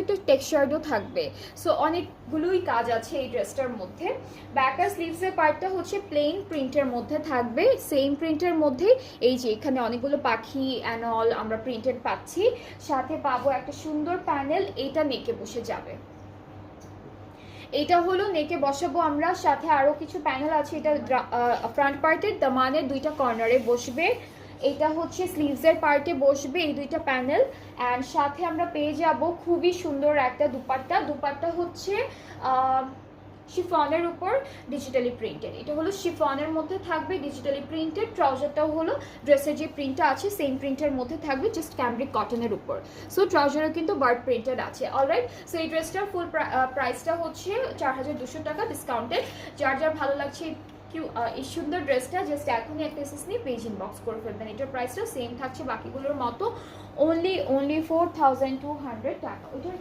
কিন্তু টেক্সচারও থাকবে। সো অনেকগুলোই কাজ আছে এই ড্রেসটার মধ্যে। ব্যাক আর স্লিভসের পার্টটা হচ্ছে প্লেন প্রিন্টের মধ্যে থাকবে, সেম প্রিন্টের মধ্যেই এই যে এখানে অনেকগুলো পাখি অ্যান্ড অল আমরা প্রিন্টেড পাচ্ছি। সাথে পাবো একটা সুন্দর প্যানেল, এটা নেকে বসে যাবে। এটা হলো নেকে বসাবো আমরা, সাথে আরো কিছু প্যানেল আছে। এটা ফ্রন্ট পার্টের দামানের দুইটা কর্নারে বসবে, এটা হচ্ছে স্লিভসের পার্টে বসবে এই দুইটা প্যানেল। অ্যান্ড সাথে আমরা পেয়ে যাব খুবই সুন্দর একটা দুপাট্টা। দুপাট্টা হচ্ছে শিফনের উপর ডিজিটালি প্রিন্টেড, এটা হলো শিফনের মধ্যে থাকবে ডিজিটালি প্রিন্টেড। ট্রাউজারটাও হলো ড্রেসের যে প্রিন্টটা আছে সেম প্রিন্টের মধ্যে থাকবে, জাস্ট ক্যামব্রিক কটনের উপর। সো ট্রাউজারও কিন্তু বার্ড প্রিন্টেড আছে। অলরাইট, সো এই ড্রেসটার ফুল প্রাইসটা হচ্ছে 4200 টাকা ডিসকাউন্টেড। যার যার ভালো লাগছে এই সুন্দর ড্রেসটা জাস্ট এখনই একটা এসএস নিয়ে পেজ ইনবক্স করে ফেলবেন। এটার প্রাইসটা সেম থাকছে বাকিগুলোর মতো, অনলি 4200 টাকা। ওইটার